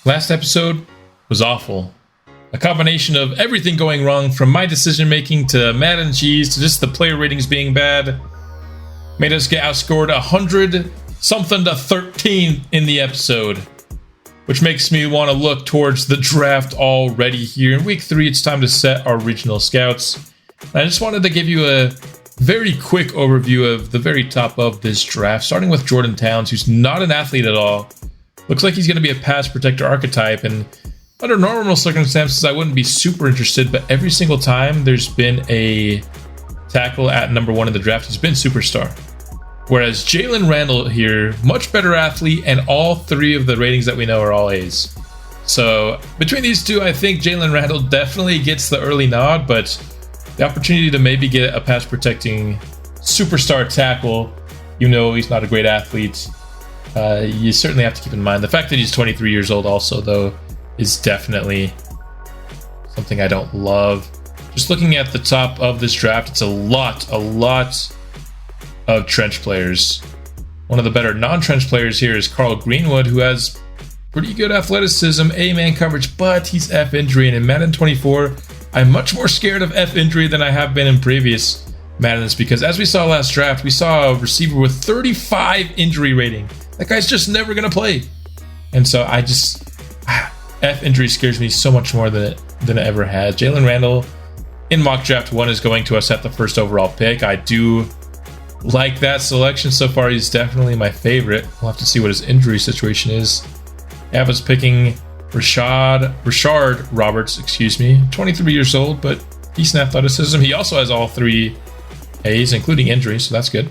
Last episode was awful. A combination of everything going wrong, from my decision making to Madden cheese to just the player ratings being bad, made us get outscored 100 something to 13 in the episode, which makes me want to look towards the draft already. Here in week 3, it's time to set our regional scouts. I just wanted to give you a very quick overview of the very top of this draft, starting with Jordan Towns, who's not an athlete at all. Looks like he's going to be a pass protector archetype, and under normal circumstances, I wouldn't be super interested, but every single time there's been a tackle at number 1 in the draft, he's been superstar. Whereas Jalen Randall here, much better athlete, and all 3 of the ratings that we know are all A's. So between these two, I think Jalen Randall definitely gets the early nod, but the opportunity to maybe get a pass protecting superstar tackle, he's not a great athlete, you certainly have to keep in mind. The fact that he's 23 years old also, though, is definitely something I don't love. Just looking at the top of this draft, it's a lot of trench players. One of the better non-trench players here is Carl Greenwood, who has pretty good athleticism, A-man coverage, but he's F injury, and in Madden 24, I'm much more scared of F injury than I have been in previous Maddens, because as we saw last draft, we saw a receiver with 35 injury rating. That guy's just never going to play. And so F injury scares me so much more than it ever has. Jalen Randall in mock draft 1 is going to us at the first overall pick. I do like that selection so far. He's definitely my favorite. We'll have to see what his injury situation is. I have us picking Rashard Roberts, 23 years old, but decent athleticism. He also has all 3 A's, including injury, so that's good.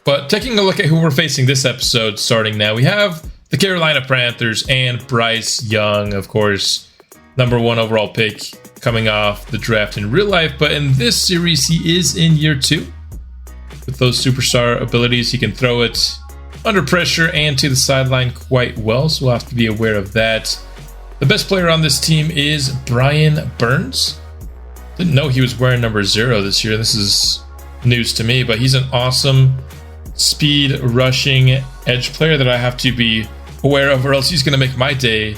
But taking a look at who we're facing this episode, starting now, we have the Carolina Panthers and Bryce Young, of course, number 1 overall pick, coming off the draft in real life, but in this series, he is in year 2. With those superstar abilities, he can throw it under pressure and to the sideline quite well, so we'll have to be aware of that. The best player on this team is Brian Burns. Didn't know he was wearing number 0 this year. This is news to me, but he's an awesome speed rushing edge player that I have to be aware of, or else he's going to make my day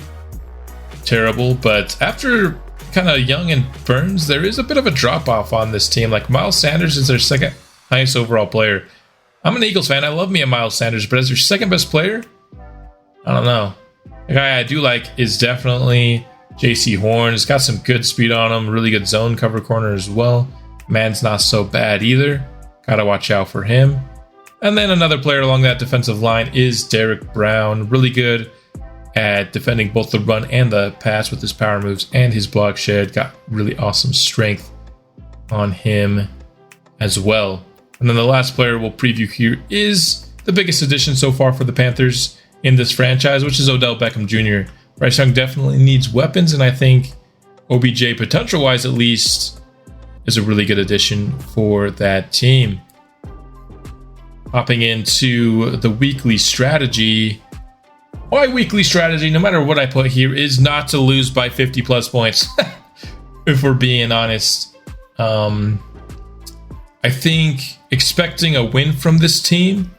terrible. But after kind of Young and Burns, there is a bit of a drop off on this team. Like, Miles Sanders is their second highest overall player. I'm an Eagles fan. I love me a Miles Sanders, but as your second best player, I don't know. The guy I do like is definitely J.C. Horn. He's got some good speed on him, really good zone cover corner as well. Man's not so bad either. Gotta watch out for him. And then another player along that defensive line is Derek Brown. Really good at defending both the run and the pass with his power moves and his block shed. Got really awesome strength on him as well. And then the last player we'll preview here is the biggest addition so far for the Panthers in this franchise, which is Odell Beckham Jr. Bryce Young definitely needs weapons, and I think OBJ, potential-wise at least, is a really good addition for that team. Hopping into the weekly strategy. My weekly strategy, no matter what I put here, is not to lose by 50 plus points. If we're being honest. I think expecting a win from this team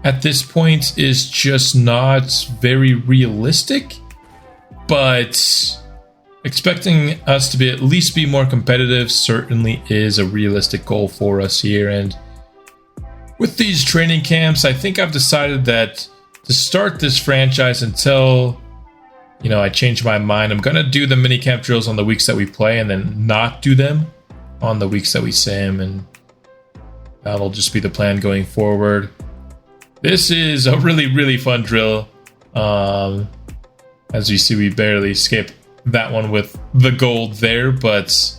at this point is just not very realistic. But expecting us to at least be more competitive certainly is a realistic goal for us here. And with these training camps, I think I've decided that to start this franchise until, I change my mind, I'm going to do the minicamp drills on the weeks that we play and then not do them on the weeks that we sim, and that'll just be the plan going forward. This is a really, really fun drill. As you see, we barely escaped that one with the gold there, but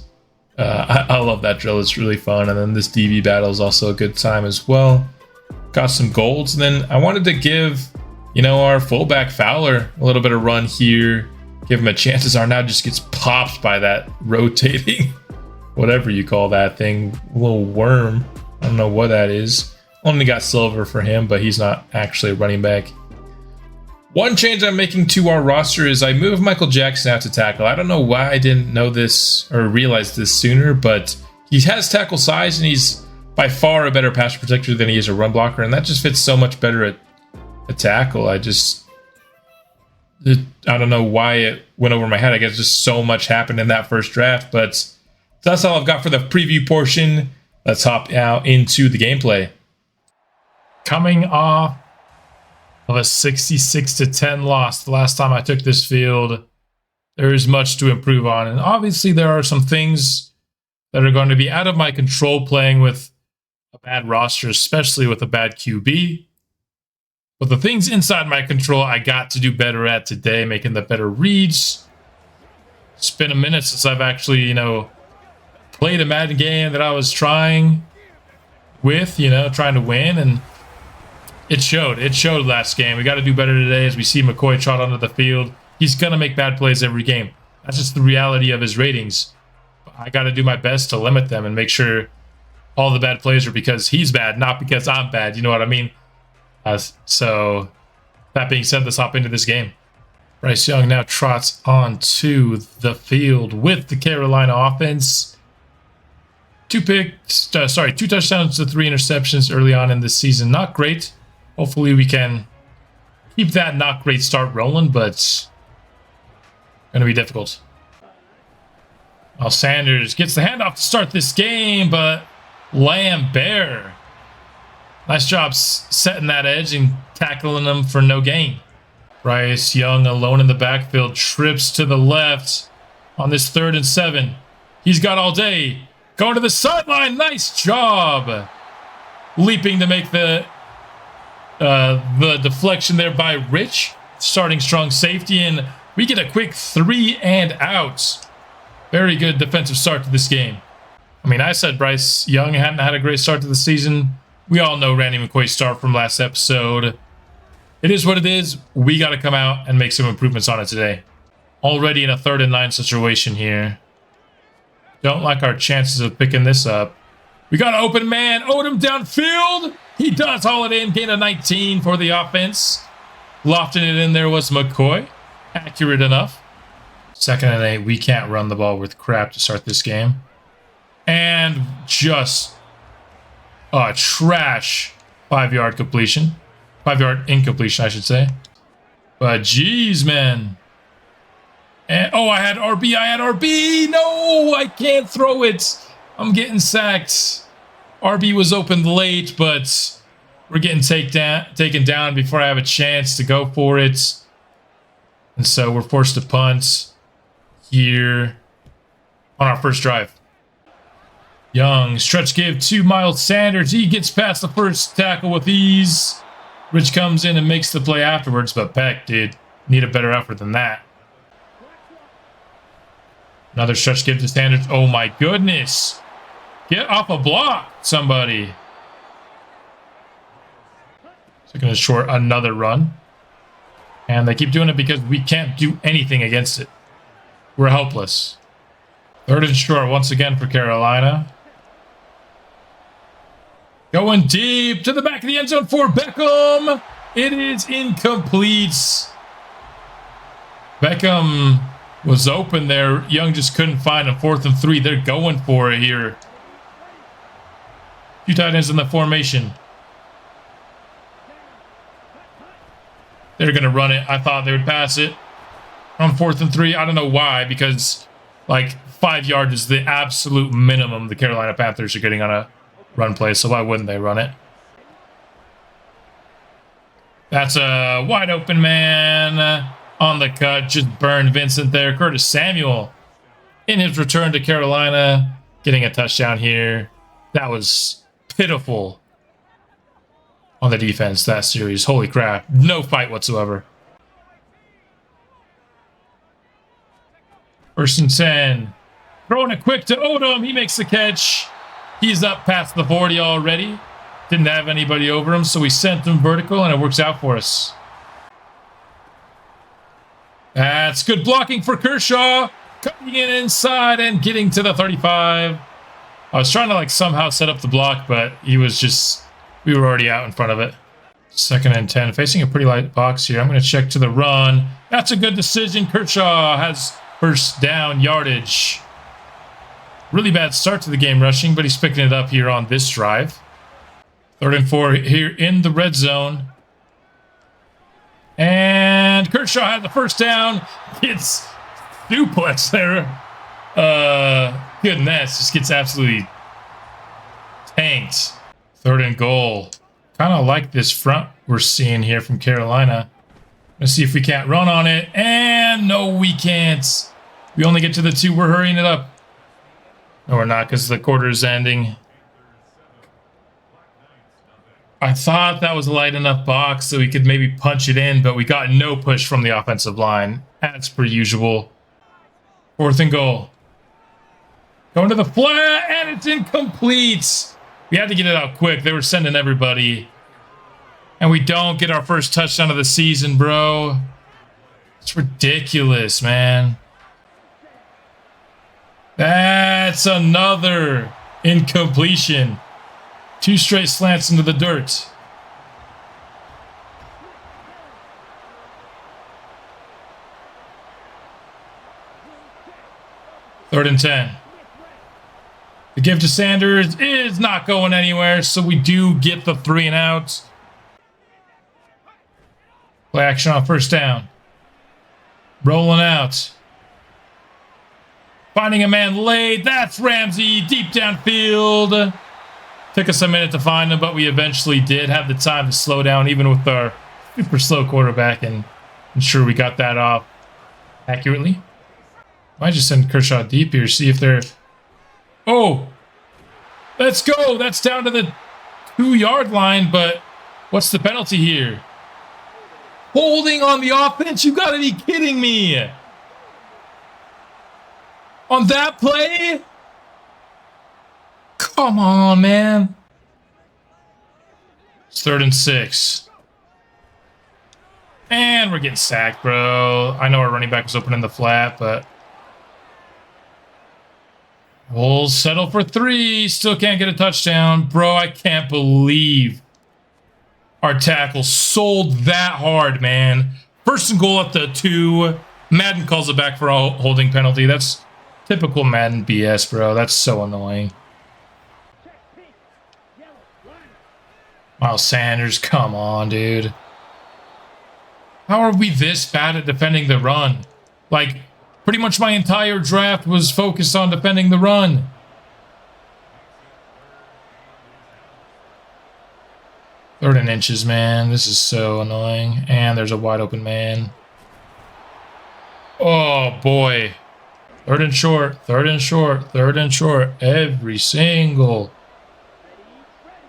I love that drill. It's really fun. And then this DB battle is also a good time as well. Got some golds. And then I wanted to give, our fullback Fowler a little bit of run here. Give him a chance as Arnau just gets popped by that rotating, whatever you call that thing, little worm. I don't know what that is. Only got silver for him, but he's not actually a running back. One change I'm making to our roster is I moved Michael Jackson out to tackle. I don't know why I didn't know this or realize this sooner, but he has tackle size and he's by far a better pass protector than he is a run blocker, and that just fits so much better at a tackle. This I don't know why it went over my head. I guess just so much happened in that first draft. But that's all I've got for the preview portion. Let's hop out into the gameplay. Coming off of a 66-10 loss the last time I took this field, there is much to improve on. And obviously there are some things that are going to be out of my control playing with a bad roster, especially with a bad QB. But the things inside my control, I got to do better at today, making the better reads. It's been a minute since I've actually, played a Madden game that I was trying with, trying to win, and it showed. It showed last game. We got to do better today as we see McCoy trot onto the field. He's going to make bad plays every game. That's just the reality of his ratings. I got to do my best to limit them and make sure all the bad plays are because he's bad, not because I'm bad. You know what I mean? So, that being said, let's hop into this game. Bryce Young now trots onto the field with the Carolina offense. 2 touchdowns to 3 interceptions early on in this season. Not great. Hopefully we can keep that not great start rolling, but going to be difficult. Well, Sanders gets the handoff to start this game, but Lambert. Nice job setting that edge and tackling him for no gain. Bryce Young alone in the backfield, trips to the left on this 3rd and 7. He's got all day. Going to the sideline. Nice job. Leaping to make the deflection there by Rich. Starting strong safety, and we get a quick 3 and out. Very good defensive start to this game. I mean, I said Bryce Young hadn't had a great start to the season. We all know Randy McCoy's start from last episode. It is what it is. We got to come out and make some improvements on it today. Already in a 3rd and 9 situation here. Don't like our chances of picking this up. We got an open man. Odom downfield. He does haul it in. Gain a 19 for the offense. Lofting it in there was McCoy. Accurate enough. 2nd and 8. We can't run the ball with crap to start this game. And just a trash 5-yard completion. 5-yard incompletion, I should say. But geez, man. And, I had RB. No, I can't throw it. I'm getting sacked. RB was opened late, but we're getting taken down before I have a chance to go for it. And so we're forced to punt here on our first drive. Young, stretch give to Miles Sanders. He gets past the first tackle with ease. Rich comes in and makes the play afterwards, but Peck did need a better effort than that. Another stretch give to Sanders. Oh my goodness. Get off a block, somebody. 2nd and short, another run. And they keep doing it because we can't do anything against it. We're helpless. 3rd and short once again for Carolina. Going deep to the back of the end zone for Beckham. It is incomplete. Beckham was open there. Young just couldn't find him. 4th and 3. They're going for it here. 2 tight ends in the formation. They're going to run it. I thought they would pass it on 4th and 3. I don't know why, because like 5 yards is the absolute minimum the Carolina Panthers are getting on a run play, so why wouldn't they run it? That's a wide open man on the cut. Just burned Vincent there. Curtis Samuel in his return to Carolina, getting a touchdown here. That was pitiful on the defense, that series. Holy crap. No fight whatsoever. 1st and 10. Throwing it quick to Odom. He makes the catch. He's up past the 40 already. Didn't have anybody over him, so we sent him vertical, and it works out for us. That's good blocking for Kershaw. Cutting it inside and getting to the 35. I was trying to somehow set up the block, but he was just... we were already out in front of it. 2nd and 10. Facing a pretty light box here. I'm going to check to the run. That's a good decision. Kershaw has first down yardage. Really bad start to the game rushing, but he's picking it up here on this drive. 3rd and 4 here in the red zone. And Kershaw had the first down. It's duplex there. Goodness, just gets absolutely tanked. 3rd and goal. Kind of like this front we're seeing here from Carolina. Let's see if we can't run on it. And no, we can't. We only get to the 2. We're hurrying it up. No, we're not, because the quarter is ending. I thought that was a light enough box so we could maybe punch it in, but we got no push from the offensive line, as per usual. 4th and goal. Going to the flat, and it's incomplete. We had to get it out quick. They were sending everybody. And we don't get our first touchdown of the season, bro. It's ridiculous, man. That's another incompletion. 2 straight slants into the dirt. Third and 10. The give to Sanders is not going anywhere, so we do get the 3 and out. Play action on first down. Rolling out. Finding a man late. That's Ramsey deep downfield. Took us a minute to find him, but we eventually did have the time to slow down, even with our super slow quarterback, and ensure we got that off accurately. Might just send Kershaw deep here, see if they're... Oh! Let's go! That's down to the 2-yard line, but what's the penalty here? Holding on the offense? You gotta be kidding me! On that play? Come on, man. It's 3rd and 6. And we're getting sacked, bro. I know our running back was open in the flat, but... We'll settle for 3. Still can't get a touchdown. Bro, I can't believe our tackle sold that hard, man. 1st and goal at the 2. Madden calls it back for a holding penalty. That's typical Madden BS, bro. That's so annoying. Miles Sanders, come on, dude. How are we this bad at defending the run? Like, pretty much my entire draft was focused on defending the run. Third and inches, man. This is so annoying. And there's a wide open man. Oh, boy. 3rd and short. 3rd and short. 3rd and short. Every single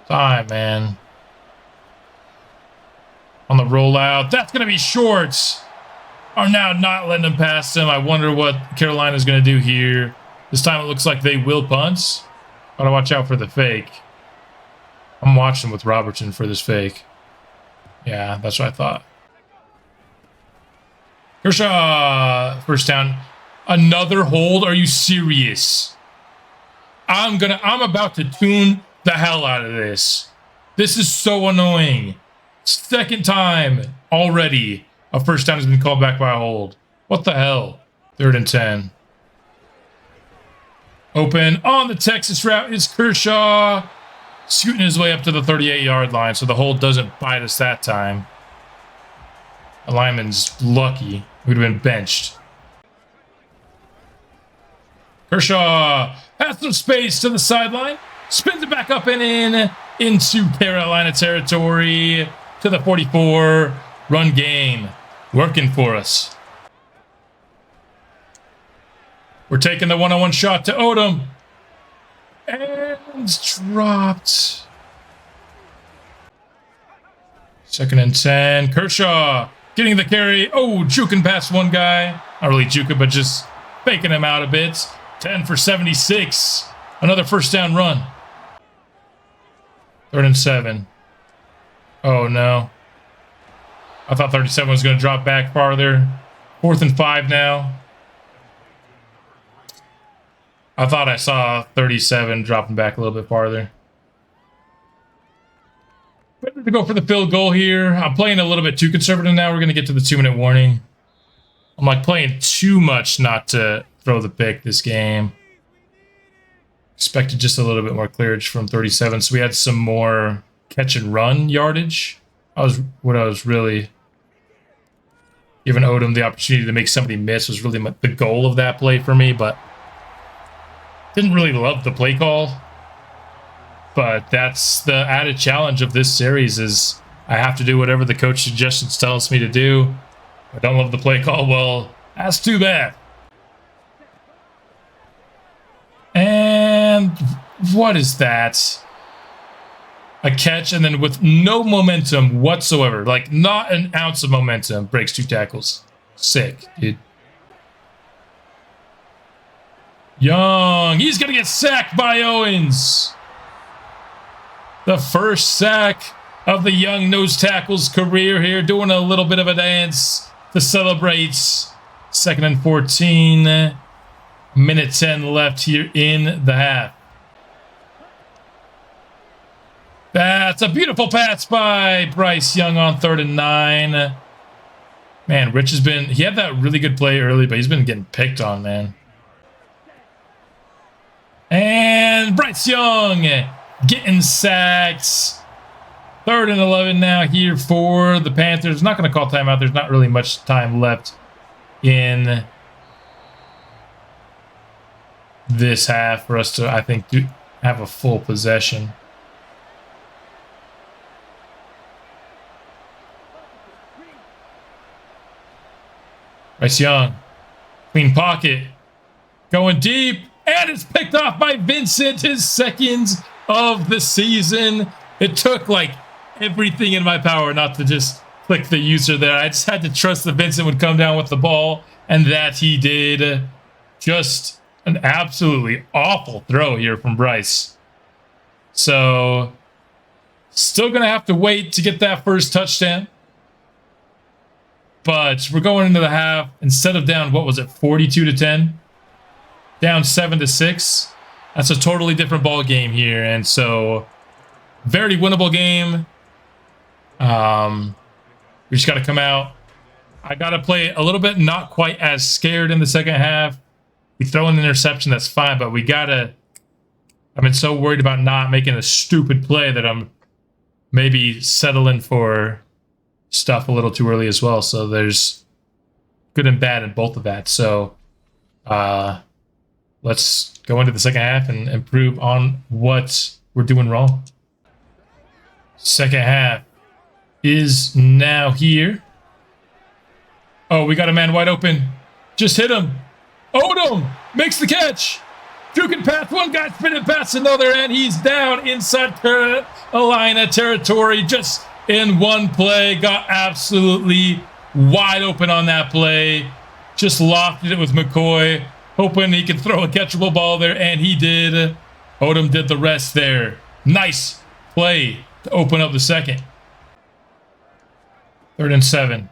time, man. On the rollout. That's going to be short. Are now not letting him pass him. I wonder what Carolina's going to do here. This time it looks like they will punt. Gotta watch out for the fake. I'm watching with Robertson for this fake. Yeah, that's what I thought. Kershaw, first down. Another hold? Are you serious? I'm about to tune the hell out of this. This is so annoying. 2nd time already a first down has been called back by a hold. What the hell? 3rd and 10. Open on the Texas route is Kershaw. Scooting his way up to the 38-yard line, so the hold doesn't bite us that time. The lineman's lucky. We'd have been benched. Kershaw has some space to the sideline. Spins it back up and in into Carolina territory to the 44. Run game working for us. We're taking the one-on-one shot to Odom. And dropped. 2nd and 10. Kershaw getting the carry. Oh, juking past one guy. Not really juking, but just faking him out a bit. 10 for 76. Another first down run. 3rd and 7. Oh, no. I thought 37 was going to drop back farther. 4th and 5 now. I thought I saw 37 dropping back a little bit farther. Better to go for the field goal here. I'm playing a little bit too conservative now. We're going to get to the 2-minute warning. I'm like playing too much not to throw the pick this game. Expected just a little bit more clearage from 37, so we had some more catch and run yardage. What I was really Giving Odom the opportunity to make somebody miss was really the goal of that play for me, but didn't really love the play call. But that's the added challenge of this series is I have to do whatever the coach suggestions tells me to do. I don't love the play call. Well, that's too bad. And what is that? A catch, and then with no momentum whatsoever, like not an ounce of momentum, breaks 2 tackles. Sick, dude. Young, he's gonna get sacked by Owens. The first sack of the young nose tackle's career here, doing a little bit of a dance to celebrate. 2nd and 14, minute 10 left here in the half. That's a beautiful pass by Bryce Young on 3rd and 9. Man, Rich has been... He had that really good play early, but he's been getting picked on, man. And Bryce Young getting sacked. 3rd and 11 now here for the Panthers. Not going to call timeout. There's not really much time left in this half for us to, I think, have a full possession. Bryce Young, clean pocket, going deep, and it's picked off by Vincent, his 2nd of the season. It took like everything in my power not to just click the user there. I just had to trust that Vincent would come down with the ball, and that he did. Just an absolutely awful throw here from Bryce. So, still going to have to wait to get that first touchdown. But we're going into the half, instead of down, what was it, 42-10? Down 7-6. That's a totally different ball game here. And so, very winnable game. We just got to come out. I got to play a little bit not quite as scared in the second half. We throw an interception, that's fine. But we got to... I've been so worried about not making a stupid play that I'm maybe settling for stuff a little too early as well. So there's good and bad in both of that. So let's go into the second half and improve on what we're doing wrong. Second half is now here. Oh, we got a man wide open. Just hit him. Odom makes the catch. Juking past one guy, spinning past another, and he's down inside Carolina territory just in one play. Got absolutely wide open on that play. Just lofted it with McCoy, hoping he could throw a catchable ball there, and he did. Odom did the rest there. Nice play to open up the second. 3rd and 7.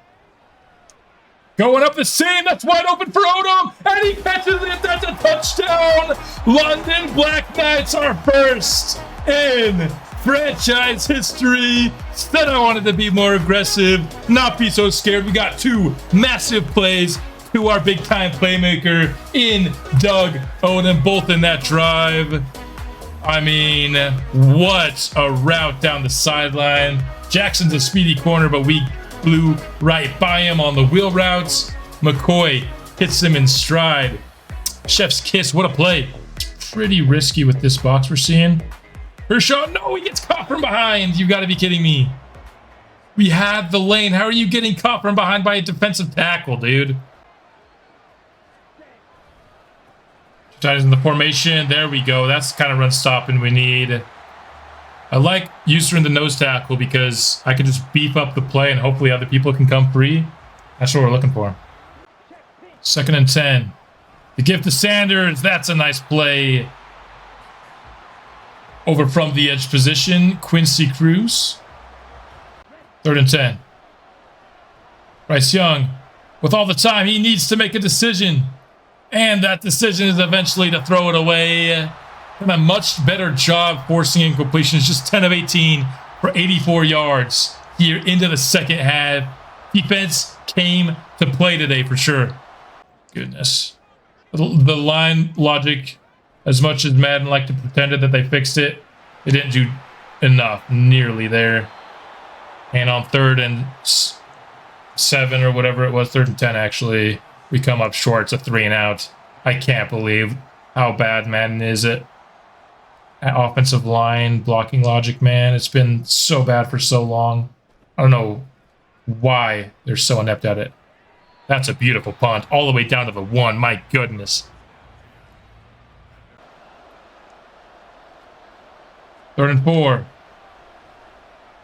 Going up the seam, that's wide open for Odom, and he catches it. That's a touchdown. London Black Knights are first in franchise history. Said I wanted to be more aggressive, not be so scared. We got 2 massive plays to our big-time playmaker in Doug Odom, both in that drive. I mean, what a route down the sideline. Jackson's a speedy corner, but we flew right by him on the wheel routes. McCoy hits him in stride. Chef's kiss, what a play. Pretty risky with this box we're seeing. Hershaw, no, he gets caught from behind. You've got to be kidding me. We had the lane. How are you getting caught from behind by a defensive tackle, dude? Tight ends in the formation. There we go. That's the kind of run stopping we need. I like User in the nose tackle because I can just beef up the play and hopefully other people can come free. That's what we're looking for. 2nd and 10. The give to Sanders. That's a nice play. Over from the edge position, Quincy Cruz. 3rd and 10. Bryce Young, with all the time, he needs to make a decision. And that decision is eventually to throw it away. Done a much better job forcing incompletions. Just 10 of 18 for 84 yards here into the second half. Defense came to play today for sure. Goodness. The line logic, as much as Madden liked to pretend that they fixed it, they didn't do enough nearly there. And on 3rd and 7 or whatever it was, 3rd and 10 actually. We come up short. It's a 3 and out. I can't believe how bad Madden is at offensive line blocking logic, man. It's been so bad for so long. I don't know why they're so inept at it. That's a beautiful punt. All the way down to the 1. My goodness. 3rd and 4.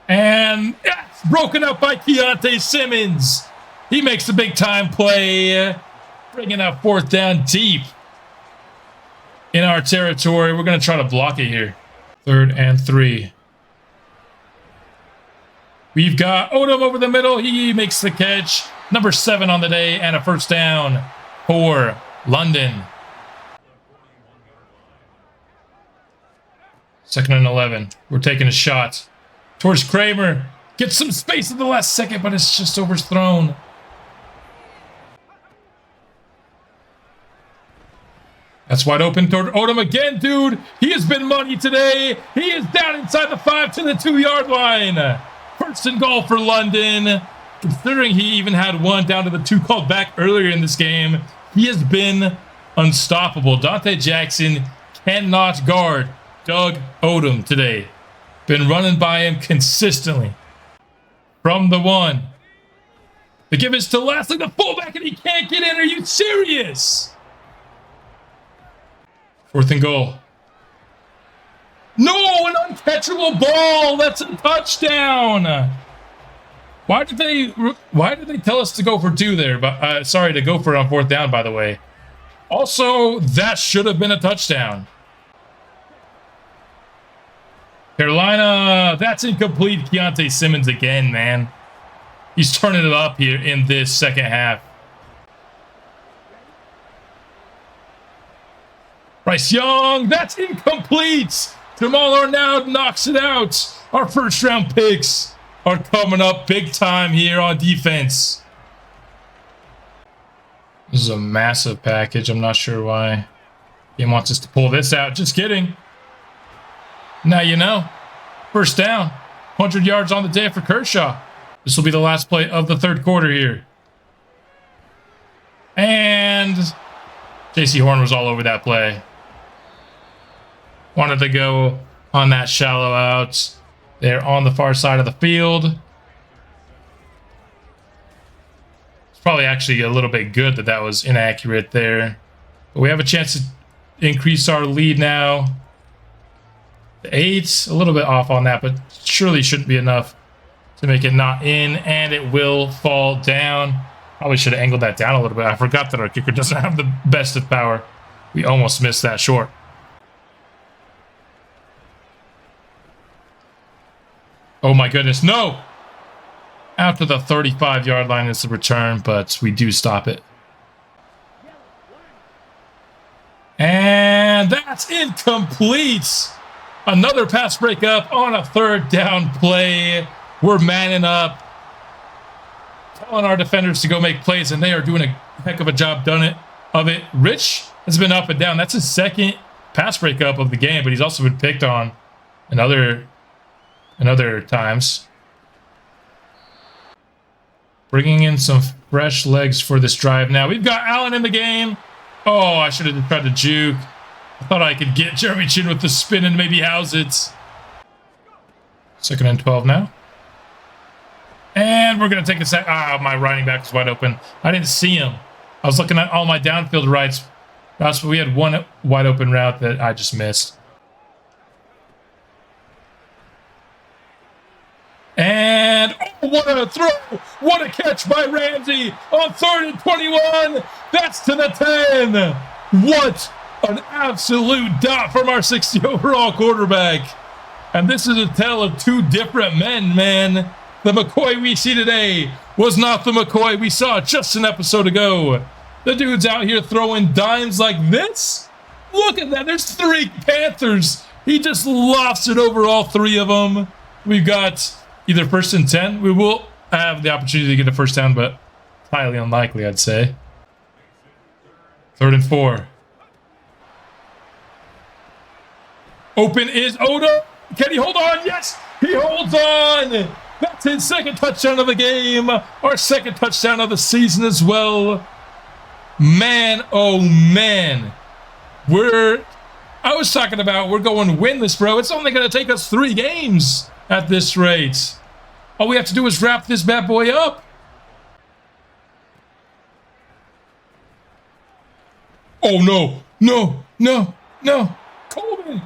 And it's broken up by Keontae Simmons. He makes the big time play, bringing up 4th down deep in our territory. We're going to try to block it here. 3rd and 3. We've got Odom over the middle. He makes the catch. Number 7 on the day and a 1st down for London. 2nd and 11. We're taking a shot towards Kramer. Gets some space at the last second, but it's just overthrown. That's wide open toward Odom again, dude. He has been money today. He is down inside the 5 to the 2-yard line. 1st and goal for London. Considering he even had 1 down to the 2 called back earlier in this game, he has been unstoppable. Dante Jackson cannot guard Doug Odom today. Been running by him consistently. From the 1. The give is to Lastly, the fullback, and he can't get in. Are you serious? 4th and goal. No, an uncatchable ball. That's a touchdown. Why did they tell us to go for 2 there? But sorry, to go for it on 4th down, by the way. Also, that should have been a touchdown. Carolina, that's incomplete. Keontae Simmons again, man. He's turning it up here in this second half. Bryce Young, that's incomplete. Jamal Arnaud knocks it out. Our 1st round picks are coming up big time here on defense. This is a massive package. I'm not sure why he wants us to pull this out. Just kidding. Now you know. 1st down. 100 yards on the day for Kershaw. This will be the last play of the 3rd quarter here. And JC Horn was all over that play. Wanted to go on that shallow out. They're on the far side of the field. It's probably actually a little bit good that that was inaccurate there. But we have a chance to increase our lead now. The 8, a little bit off on that, but surely shouldn't be enough to make it not in, and it will fall down. Probably should have angled that down a little bit. I forgot that our kicker doesn't have the best of power. We almost missed that short. Oh my goodness, no! Out to the 35-yard line is the return, but we do stop it. And that's incomplete! Another pass breakup on a 3rd down play. We're manning up, telling our defenders to go make plays, and they are doing a heck of a job of it. Rich has been up and down. That's his 2nd pass breakup of the game, but he's also been picked on in other times. Bringing in some fresh legs for this drive now. We've got Allen in the game. Oh, I should have tried to juke. I thought I could get Jeremy Chin with the spin and maybe house it. 2nd and 12 now. And we're going to take a sec. Ah, my running back was wide open. I didn't see him. I was looking at all my downfield routes. We had one wide open route that I just missed. And oh, what a throw! What a catch by Ramsey on 3rd and 21. That's to the 10. What an absolute dot from our 60 overall quarterback. And this is a tale of 2 different men, man. The McCoy we see today was not the McCoy we saw just an episode ago. The dude's out here throwing dimes like this. Look at that. There's 3 Panthers. He just lofts it over all 3 of them. We've got either 1st and 10. We will have the opportunity to get a 1st down, but highly unlikely, I'd say. 3rd and 4. Open is Oda. Can he hold on? Yes, he holds on. That's his second touchdown of the game. Our second touchdown of the season as well. Man, oh man. I was talking about we're going winless, bro. It's only going to take us 3 games at this rate. All we have to do is wrap this bad boy up. Oh, no. No, no, no. Coleman,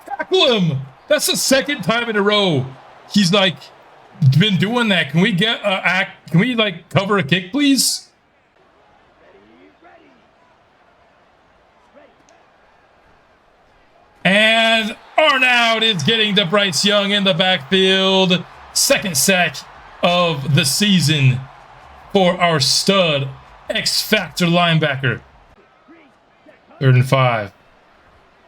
tackle him. That's the second time in a row he's like been doing that. Can we get can we like cover a kick, please? And Arnaud is getting to Bryce Young in the backfield. Second sack of the season for our stud X-Factor linebacker. 3rd and 5.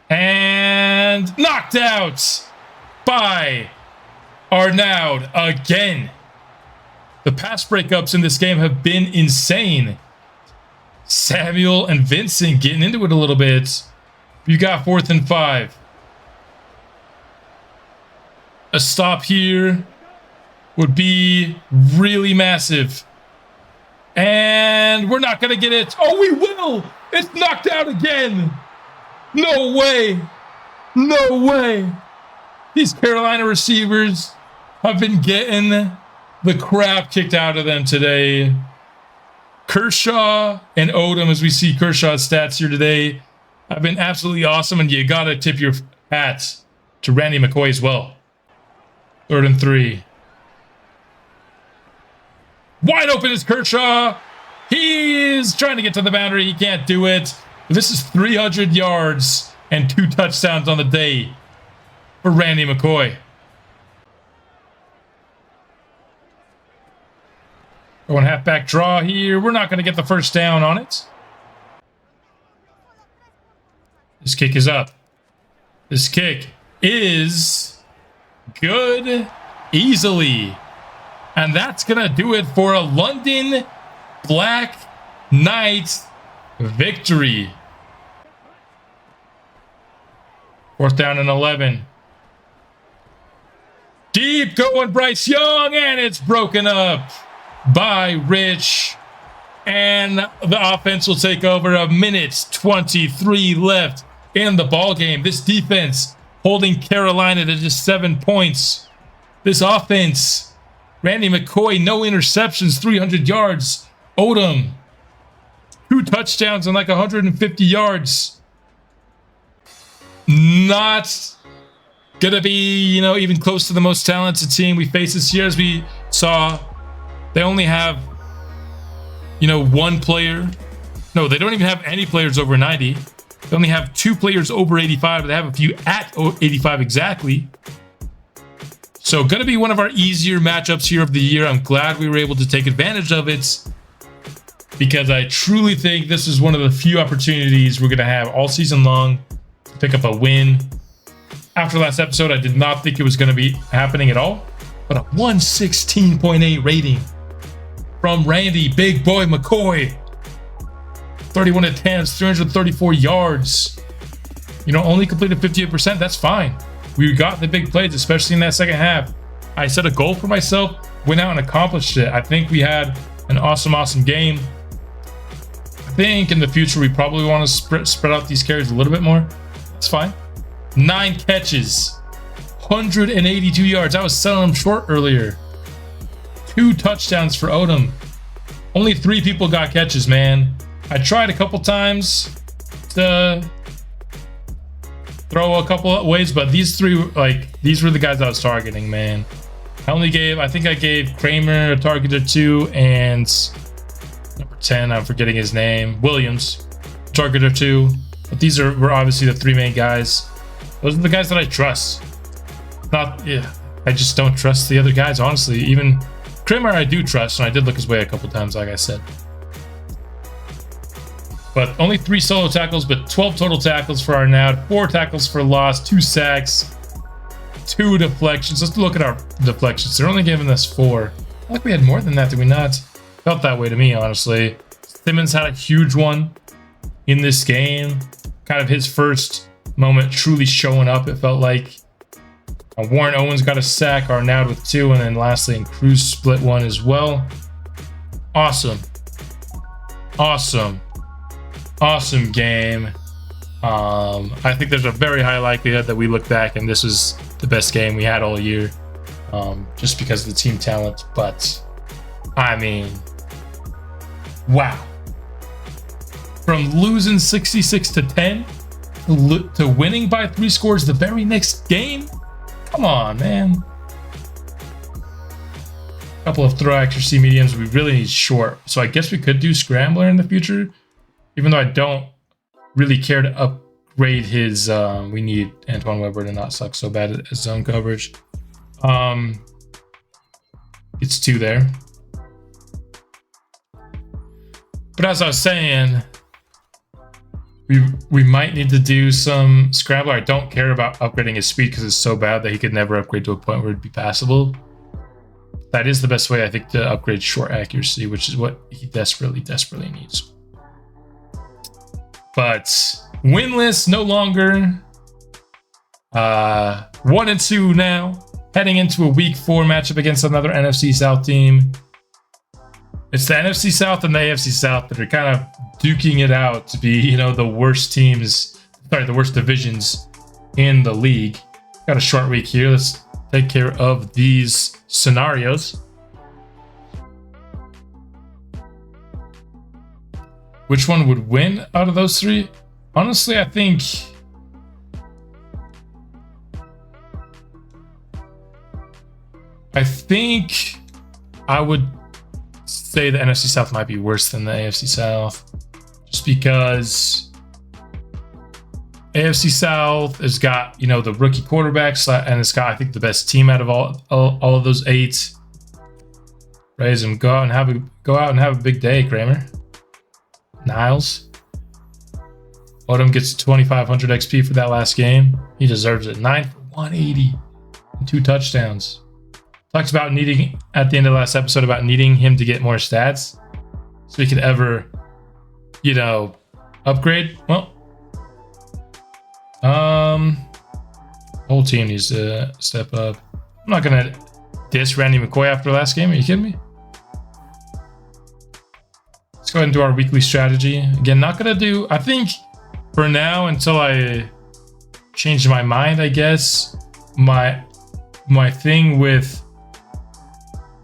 And knocked out by Arnaud again. The pass breakups in this game have been insane. Samuel and Vincent getting into it a little bit. You got 4th and 5. A stop here would be really massive. And we're not going to get it. Oh, we will. It's knocked out again. No way. No way. These Carolina receivers have been getting the crap kicked out of them today. Kershaw and Odom, as we see Kershaw's stats here today, have been absolutely awesome, and you got to tip your hat to Randy McCoy as well. 3rd and 3. Wide open is Kershaw. He is trying to get to the boundary. He can't do it. This is 300 yards and 2 touchdowns on the day for Randy McCoy. Going halfback draw here. We're not going to get the first down on it. This kick is up. This kick is good easily. And that's going to do it for a London Black Knight victory. 4th down and 11. Deep going Bryce Young, and it's broken up by Rich. And the offense will take over. A minute 23 left in the ball game. This defense holding Carolina to just 7 points. This offense, Randy McCoy, no interceptions, 300 yards. Odom, 2 touchdowns and like 150 yards. Not gonna be, even close to the most talented team we face this year. As we saw, they only have, one player. No, they don't even have any players over 90. They only have 2 players over 85. They have a few at 85 exactly. So going to be one of our easier matchups here of the year. I'm glad we were able to take advantage of it, because I truly think this is one of the few opportunities we're going to have all season long to pick up a win. After last episode, I did not think it was going to be happening at all, but a 116.8 rating from Randy Big Boy McCoy. 31 attempts, 334 yards. Only completed 58%. That's fine. We got the big plays, especially in that second half. I set a goal for myself, went out and accomplished it. I think we had an awesome game. I think in the future, we probably want to spread out these carries a little bit more. It's fine. 9 catches, 182 yards. I was selling them short earlier. 2 touchdowns for Odom. Only 3 people got catches, man. I tried a couple times to throw a couple of ways, but these 3, these were the guys I was targeting, man. I think I gave Kramer a target or 2, and number 10, I'm forgetting his name, Williams, target or 2. But these were obviously the 3 main guys. Those are the guys that I trust. I just don't trust the other guys, honestly. Even Kramer I do trust, and I did look his way a couple times, like I said. But only 3 solo tackles, but 12 total tackles for Arnaud, 4 tackles for loss, 2 sacks, 2 deflections. Let's look at our deflections. They're only giving us 4. I think we had more than that, did we not? Felt that way to me, honestly. Simmons had a huge one in this game. Kind of his first moment truly showing up, it felt like. Warren Owens got a sack, Arnaud with 2, and then lastly, and Cruz split 1 as well. Awesome. Awesome game. I think there's a very high likelihood that we look back and this was the best game we had all year, just because of the team talent. But I mean, wow. From losing 66-10 to winning by 3 scores the very next game. Come on, man. A couple of throw accuracy mediums. We really need short. So I guess we could do scrambler in the future, even though I don't really care to upgrade his. We need Antoine Weber to not suck so bad at zone coverage. It's 2 there. But as I was saying, we might need to do some scrambler. I don't care about upgrading his speed because it's so bad that he could never upgrade to a point where it'd be passable. That is the best way, I think, to upgrade short accuracy, which is what he desperately needs. But winless no longer. 1-2 now, heading into a week 4 matchup against another NFC South team. It's the NFC South and the AFC South that are kind of duking it out to be, the worst teams, the worst divisions in the league. Got a short week here. Let's take care of these scenarios. Which one would win out of those 3? Honestly, I think I would say the NFC South might be worse than the AFC South, just because AFC South has got, the rookie quarterbacks, and it's got, I think, the best team out of all of those 8. Raise them. Go out and have a big day, Kramer. Niles. Odom gets 2,500 XP for that last game. He deserves it. 9 for 180 and 2 touchdowns. Talked about needing, at the end of the last episode, about needing him to get more stats so he could ever, upgrade. Well, whole team needs to step up. I'm not gonna diss Randy McCoy after last game. Are you kidding me? Let's go ahead and do our weekly strategy. Again, not gonna do, I think for now, until I change my mind, I guess, my thing with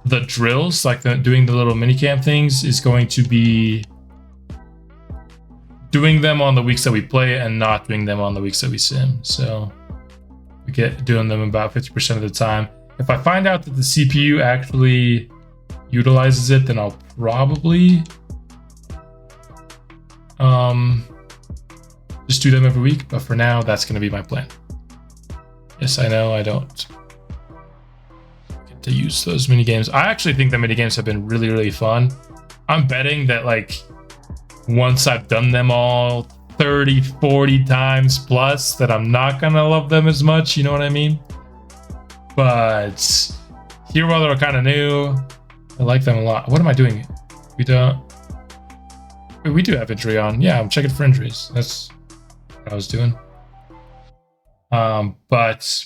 the drills, like doing the little minicamp things, is going to be doing them on the weeks that we play and not doing them on the weeks that we sim. So we get doing them about 50% of the time. If I find out that the CPU actually utilizes it, then I'll probably just do them every week. But for now, that's going to be my plan. Yes, I know I don't get to use those mini games. I actually think the mini games have been really, really fun. I'm betting that once I've done them all 30, 40 times plus, that I'm not gonna love them as much, you know what I mean? But here, while they're kind of new, I like them a lot. What am I doing? We do have injury on. Yeah, I'm checking for injuries. That's what I was doing. But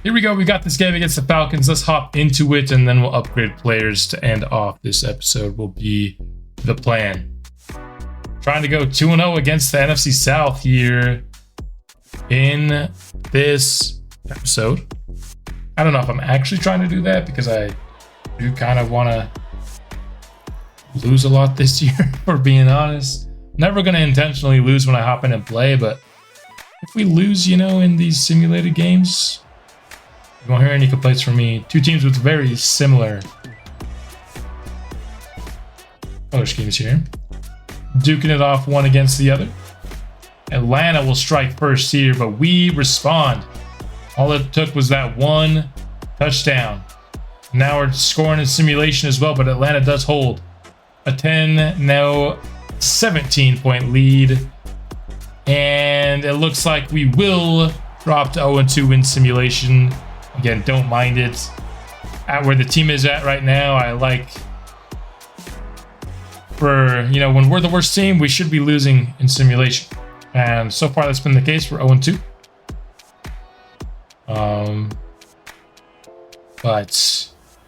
here we go. We got this game against the Falcons. Let's hop into it, and then we'll upgrade players to end off this episode. Will be the plan. Trying to go 2-0 against the NFC South here in this episode. I don't know if I'm actually trying to do that, because I do kind of want to lose a lot this year, for being honest. Never going to intentionally lose when I hop in and play, but if we lose, in these simulated games, you won't hear any complaints from me. 2 teams with very similar color schemes here. Duking it off one against the other. Atlanta will strike first here, but we respond. All it took was that 1 touchdown. Now we're scoring in simulation as well, but Atlanta does hold a 17-point lead. And it looks like we will drop to 0-2 in simulation. Again, don't mind it. At where the team is at right now, I like, for, when we're the worst team, we should be losing in simulation. And so far, that's been the case. We're 0-2. But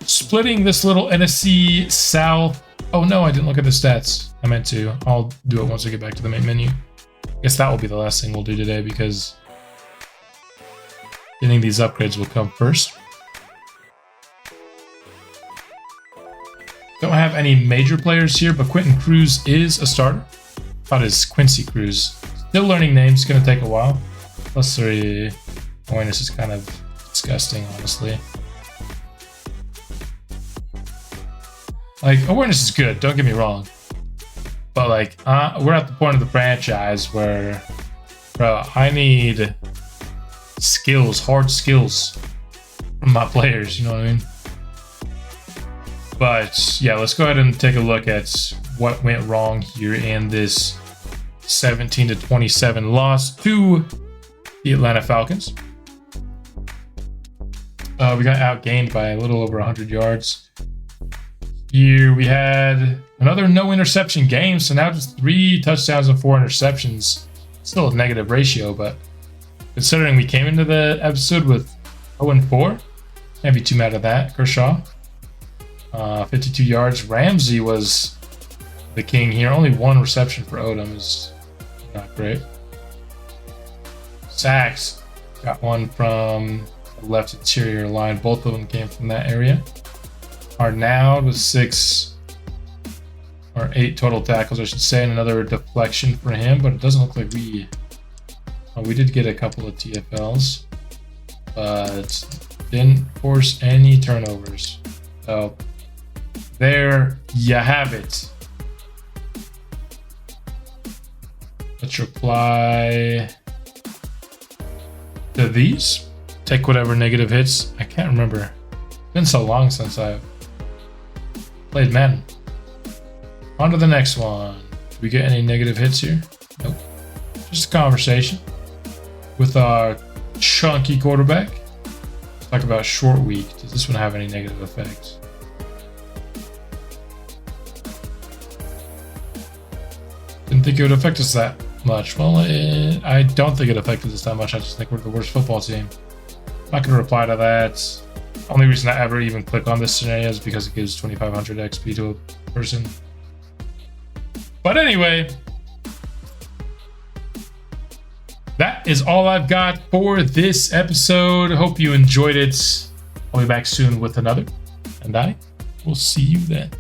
splitting this little NFC South. Oh no, I didn't look at the stats. I meant to. I'll do it once I get back to the main menu. I guess that will be the last thing we'll do today because getting these upgrades will come first. Don't have any major players here, but Quentin Cruz is a starter. Thought it's Quincy Cruz. Still learning names, gonna take a while. Plus 3 awareness is kind of disgusting, honestly. Like, awareness is good, don't get me wrong. But like, we're at the point of the franchise where, bro, I need skills, hard skills from my players, you know what I mean? But yeah, let's go ahead and take a look at what went wrong here in this 17-27 loss to the Atlanta Falcons. We got outgained by a little over 100 yards. Here we had another no interception game, so now just 3 touchdowns and 4 interceptions. Still a negative ratio, but considering we came into the episode with 0-4, can't be too mad at that. Kershaw, 52 yards. Ramsey was the king here. Only 1 reception for Odom is not great. Sacks, got 1 from the left interior line. Both of them came from that area. Arnaud with 6 or 8 total tackles, I should say, and another deflection for him, but it doesn't look like we did get a couple of TFLs, but didn't force any turnovers. So there you have it. Let's reply to these. Take whatever negative hits. I can't remember. It's been so long since I've played Madden. On to the next one. Did we get any negative hits here? Nope. Just a conversation with our chunky quarterback. Let's talk about short week. Does this one have any negative effects? Didn't think it would affect us that much. Well, I don't think it affected us that much. I just think we're the worst football team. I'm not going to reply to that. Only reason I ever even click on this scenario is because it gives 2500 XP to a person. But anyway, that is all I've got for this episode. Hope you enjoyed it. I'll be back soon with another, and I will see you then.